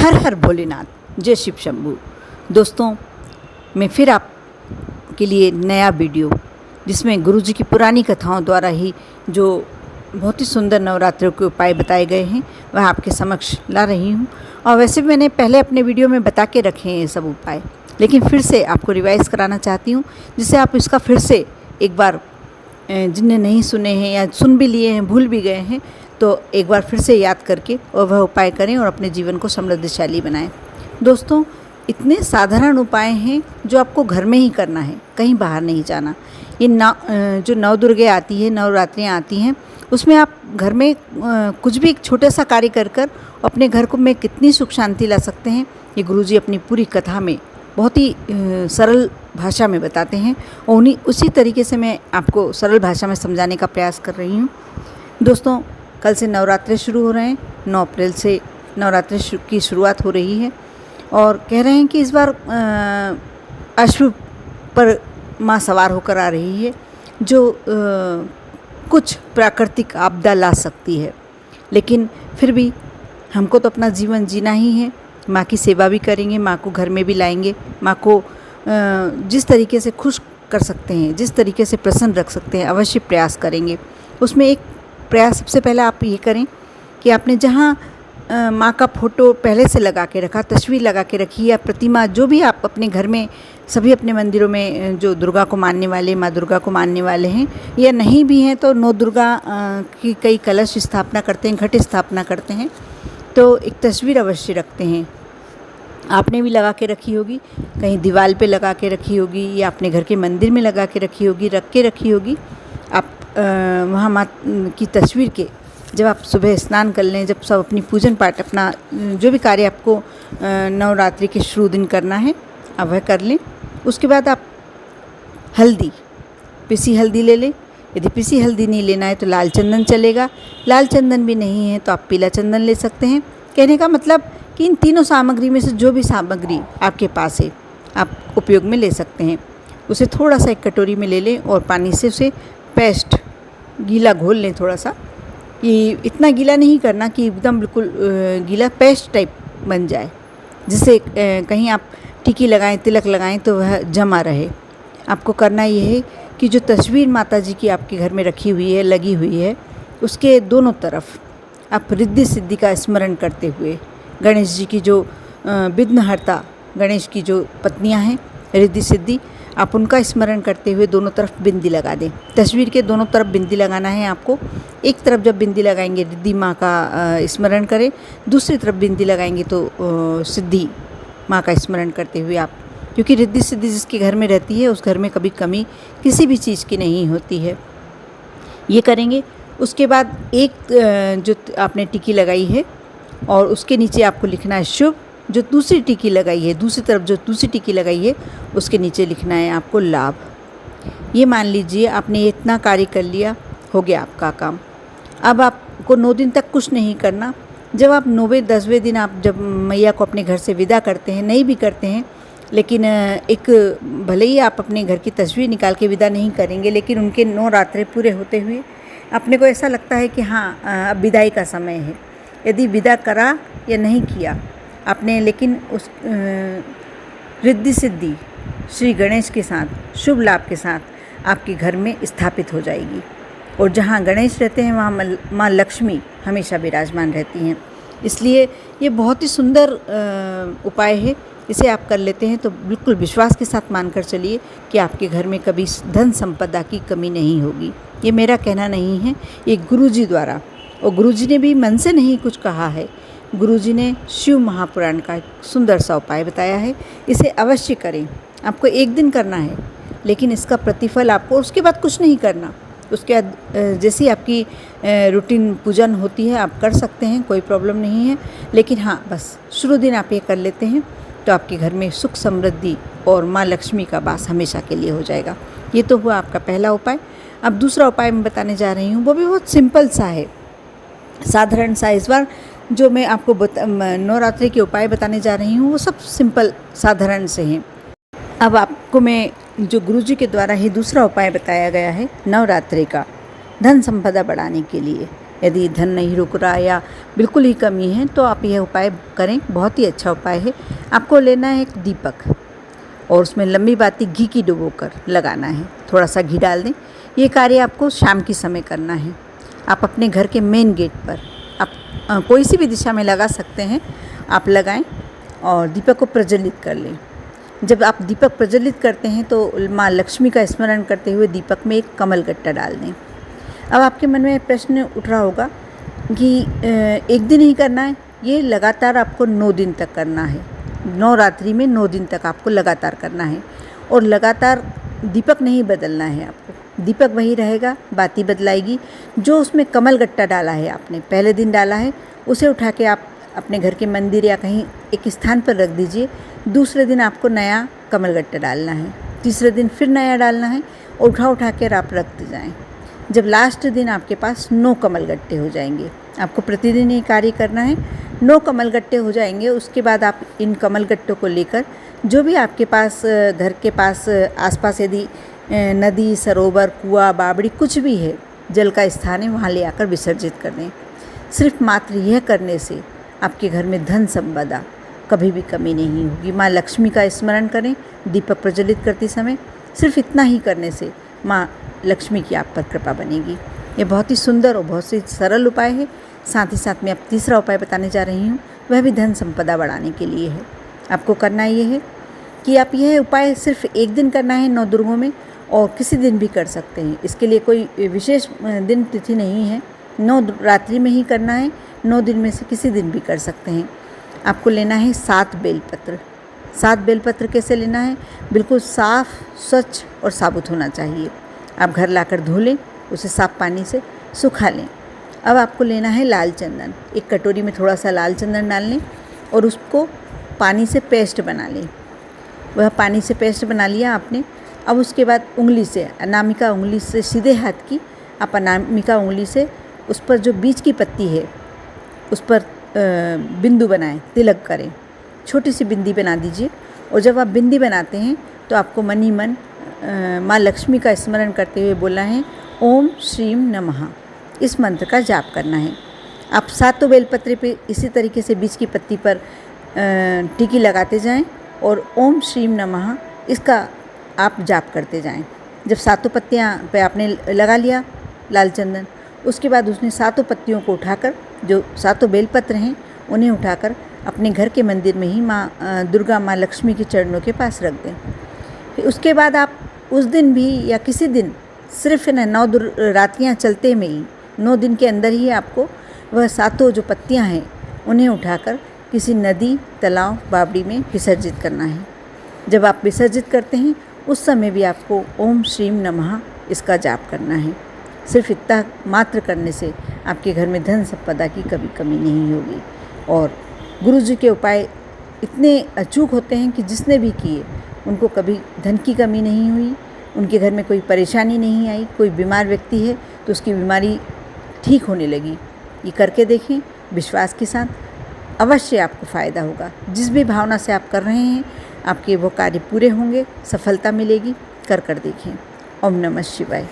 हर हर भोलेनाथ, जय शिव शंभू। दोस्तों, मैं फिर आपके लिए नया वीडियो जिसमें गुरुजी की पुरानी कथाओं द्वारा ही जो बहुत ही सुंदर नवरात्रों के उपाय बताए गए हैं वह आपके समक्ष ला रही हूँ। और वैसे भी मैंने पहले अपने वीडियो में बता के रखे हैं ये सब उपाय, लेकिन फिर से आपको रिवाइज़ कराना चाहती हूँ जिससे आप इसका फिर से एक बार, जिनने नहीं सुने हैं या सुन भी लिए हैं भूल भी गए हैं, तो एक बार फिर से याद करके और वह उपाय करें और अपने जीवन को समृद्धशाली बनाएं। दोस्तों, इतने साधारण उपाय हैं जो आपको घर में ही करना है, कहीं बाहर नहीं जाना। ये जो नवदुर्गे आती है, नवरात्रियाँ आती हैं, उसमें आप घर में कुछ भी एक छोटा सा कार्य कर कर अपने घर को में कितनी सुख शांति ला सकते हैं, ये गुरुजी अपनी पूरी कथा में बहुत ही सरल भाषा में बताते हैं और उसी तरीके से मैं आपको सरल भाषा में समझाने का प्रयास कर रही हूँ। दोस्तों, कल से नवरात्रे शुरू हो रहे हैं। 9 अप्रैल से नवरात्रे की शुरुआत हो रही है और कह रहे हैं कि इस बार अश्व पर माँ सवार होकर आ रही है जो कुछ प्राकृतिक आपदा ला सकती है, लेकिन फिर भी हमको तो अपना जीवन जीना ही है। माँ की सेवा भी करेंगे, माँ को घर में भी लाएंगे, माँ को जिस तरीके से खुश कर सकते हैं, जिस तरीके से प्रसन्न रख सकते हैं, अवश्य प्रयास करेंगे। उसमें एक प्रयास सबसे पहले आप ये करें कि आपने जहाँ माँ का फ़ोटो पहले से लगा के रखा, तस्वीर लगा के रखी या प्रतिमा, जो भी आप अपने घर में, सभी अपने मंदिरों में जो दुर्गा को मानने वाले, माँ दुर्गा को मानने वाले हैं या नहीं भी हैं तो नौ दुर्गा की कई कलश स्थापना करते हैं, घट स्थापना करते हैं, तो एक तस्वीर अवश्य रखते हैं। आपने भी लगा के रखी होगी, कहीं दीवार पे लगा के रखी होगी या अपने घर के मंदिर में लगा के रखी होगी, रख के रखी होगी। आप वहाँ माँ की तस्वीर के जब आप सुबह स्नान कर लें, जब सब अपनी पूजन पाठ, अपना जो भी कार्य आपको नवरात्रि के शुरू दिन करना है आप वह कर लें। उसके बाद आप हल्दी, पिसी हल्दी ले लें। यदि पिसी हल्दी नहीं लेना है तो लाल चंदन चलेगा, लाल चंदन भी नहीं है तो आप पीला चंदन ले सकते हैं। कहने का मतलब कि इन तीनों सामग्री में से जो भी सामग्री आपके पास है आप उपयोग में ले सकते हैं। उसे थोड़ा सा एक कटोरी में ले लें और पानी से उसे पेस्ट गीला घोल लें। थोड़ा सा, कि इतना गीला नहीं करना कि एकदम बिल्कुल गीला, पेस्ट टाइप बन जाए, जिससे कहीं आप टिकी लगाएं, तिलक लगाएं तो वह जमा रहे। आपको करना ये है कि जो तस्वीर माता जी की आपके घर में रखी हुई है, लगी हुई है, उसके दोनों तरफ आप रिद्धि सिद्धि का स्मरण करते हुए, गणेश जी की जो विघ्नहर्ता गणेश की जो पत्नियां हैं रिद्धि सिद्धि, आप उनका स्मरण करते हुए दोनों तरफ बिंदी लगा दें। तस्वीर के दोनों तरफ बिंदी लगाना है आपको। एक तरफ जब बिंदी लगाएंगे रिद्धि माँ का स्मरण करें, दूसरी तरफ बिंदी लगाएंगे तो सिद्धि माँ का स्मरण करते हुए आप, क्योंकि रिद्धि सिद्धि जिसके घर में रहती है उस घर में कभी कमी किसी भी चीज़ की नहीं होती है। ये करेंगे। उसके बाद एक जो आपने टिकी लगाई है और उसके नीचे आपको लिखना है शुभ। जो दूसरी टिकी लगाई है, दूसरी तरफ जो दूसरी टिकी लगाई है उसके नीचे लिखना है आपको लाभ। ये मान लीजिए आपने इतना कार्य कर लिया, हो गया आपका काम। अब आपको 9 दिन तक कुछ नहीं करना। जब आप 9वें 10वें दिन आप जब मैया को अपने घर से विदा करते हैं, नहीं भी करते हैं, लेकिन एक भले ही आप अपने घर की तस्वीर निकाल के विदा नहीं करेंगे, लेकिन उनके 9 रात्रें पूरे होते हुए अपने को ऐसा लगता है कि हाँ, अब विदाई का समय है। यदि विदा करा या नहीं किया आपने, लेकिन उस रिद्धि सिद्धि श्री गणेश के साथ, शुभ लाभ के साथ आपके घर में स्थापित हो जाएगी। और जहाँ गणेश रहते हैं वहाँ माँ लक्ष्मी हमेशा विराजमान रहती हैं। इसलिए ये बहुत ही सुंदर उपाय है। इसे आप कर लेते हैं तो बिल्कुल विश्वास के साथ मानकर चलिए कि आपके घर में कभी धन संपदा की कमी नहीं होगी। ये मेरा कहना नहीं है, ये गुरुजी द्वारा, और गुरुजी ने भी मन से नहीं कुछ कहा है। गुरुजी ने शिव महापुराण का एक सुंदर सा उपाय बताया है। इसे अवश्य करें। आपको एक दिन करना है, लेकिन इसका प्रतिफल आपको उसके बाद कुछ नहीं करना। उसके बाद जैसी आपकी रूटीन पूजन होती है आप कर सकते हैं, कोई प्रॉब्लम नहीं है। लेकिन हाँ, बस शुरू दिन आप ये कर लेते हैं तो आपके घर में सुख समृद्धि और माँ लक्ष्मी का वास हमेशा के लिए हो जाएगा। ये तो हुआ आपका पहला उपाय। अब दूसरा उपाय मैं बताने जा रही हूँ, वो भी बहुत सिंपल सा है, साधारण सा। इस बार जो मैं आपको नवरात्रि के उपाय बताने जा रही हूँ वो सब सिंपल साधारण से हैं। अब आपको मैं जो गुरुजी के द्वारा ही दूसरा उपाय बताया गया है नवरात्रि का, धन संपदा बढ़ाने के लिए, यदि धन नहीं रुक रहा या बिल्कुल ही कमी है तो आप यह उपाय करें, बहुत ही अच्छा उपाय है। आपको लेना है एक दीपक और उसमें लंबी बाती घी की डुबोकर लगाना है, थोड़ा सा घी डाल दें। ये कार्य आपको शाम के समय करना है। आप अपने घर के मेन गेट पर आप कोई सी भी दिशा में लगा सकते हैं, आप लगाएं और दीपक को प्रज्वलित कर लें। जब आप दीपक प्रज्वलित करते हैं तो माँ लक्ष्मी का स्मरण करते हुए दीपक में एक कमल गट्टा डाल दें। अब आपके मन में प्रश्न उठ रहा होगा कि एक दिन ही करना है, ये लगातार आपको 9 दिन तक करना है। नवरात्रि में 9 दिन तक आपको लगातार करना है और लगातार दीपक नहीं बदलना है। आपको दीपक वही रहेगा, बाती बदलाएगी। जो उसमें कमल गट्टा डाला है आपने, पहले दिन डाला है, उसे उठा के आप अपने घर के मंदिर या कहीं एक स्थान पर रख दीजिए। दूसरे दिन आपको नया कमल गट्टा डालना है, तीसरे दिन फिर नया डालना है और उठा कर आप रखते जाएं। जब लास्ट दिन आपके पास 9 कमल गट्टे हो जाएंगे, आपको प्रतिदिन ये कार्य करना है। 9 कमल गट्टे हो जाएंगे, उसके बाद आप इन कमल गट्टों को लेकर जो भी आपके पास घर के पास आसपास यदि नदी, सरोवर, कुआं, बावड़ी कुछ भी है, जल का स्थान है, वहाँ ले आकर विसर्जित कर दें। सिर्फ मात्र यह करने से आपके घर में धन संपदा कभी भी कमी नहीं होगी। माँ लक्ष्मी का स्मरण करें दीपक प्रज्वलित करते समय। सिर्फ इतना ही करने से माँ लक्ष्मी की आप पर कृपा बनेगी। ये बहुत ही सुंदर और बहुत ही सरल उपाय है। साथ ही साथ मैं अब तीसरा उपाय बताने जा रही हूँ, वह भी धन संपदा बढ़ाने के लिए है। आपको करना ये है कि आप यह उपाय सिर्फ एक दिन करना है 9 दुर्गों में, और किसी दिन भी कर सकते हैं। इसके लिए कोई विशेष दिन तिथि नहीं है, 9 रात्रि में ही करना है। 9 दिन में से किसी दिन भी कर सकते हैं। आपको लेना है 7 बेलपत्र। 7 बेलपत्र कैसे लेना है? बिल्कुल साफ़, स्वच्छ और साबुत होना चाहिए। आप घर लाकर धो लें, उसे साफ पानी से सुखा लें। अब आपको लेना है लाल चंदन। एक कटोरी में थोड़ा सा लाल चंदन डाल लें और उसको पानी से पेस्ट बना लें। वह पानी से पेस्ट बना लिया आपने। अब उसके बाद उंगली से, अनामिका उंगली से, सीधे हाथ की आप अनामिका उंगली से उस पर जो बीच की पत्ती है उस पर बिंदु बनाएं, तिलक करें, छोटी सी बिंदी बना दीजिए। और जब आप बिंदी बनाते हैं तो आपको मन ही मन माँ लक्ष्मी का स्मरण करते हुए बोलना है ओम श्रीम नमः। इस मंत्र का जाप करना है। आप 7 बेलपत्र पे इसी तरीके से बीच की पत्ती पर टिकी लगाते जाएं और ओम श्रीम नमः इसका आप जाप करते जाएं। जब 7 पत्तियाँ पे आपने लगा लिया लाल चंदन, उसके बाद उसने 7 पत्तियों को उठाकर, जो 7 बेलपत्र हैं उन्हें उठाकर अपने घर के मंदिर में ही माँ दुर्गा, माँ लक्ष्मी के चरणों के पास रख दें। फिर उसके बाद आप उस दिन भी या किसी दिन सिर्फ 9 रात्रियाँ चलते में ही 9 दिन के अंदर ही आपको वह 7 जो पत्तियाँ हैं उन्हें उठाकर किसी नदी, तालाब, बावड़ी में विसर्जित करना है। जब आप विसर्जित करते हैं उस समय भी आपको ओम श्रीम नमः इसका जाप करना है। सिर्फ इतना मात्र करने से आपके घर में धन संपदा की कभी कमी नहीं होगी। और गुरु जी के उपाय इतने अचूक होते हैं कि जिसने भी किए उनको कभी धन की कमी नहीं हुई, उनके घर में कोई परेशानी नहीं आई। कोई बीमार व्यक्ति है तो उसकी बीमारी ठीक होने लगी। ये करके देखें विश्वास के साथ, अवश्य आपको फ़ायदा होगा। जिस भी भावना से आप कर रहे हैं आपके वो कार्य पूरे होंगे, सफलता मिलेगी। कर देखें। ओम नमः शिवाय।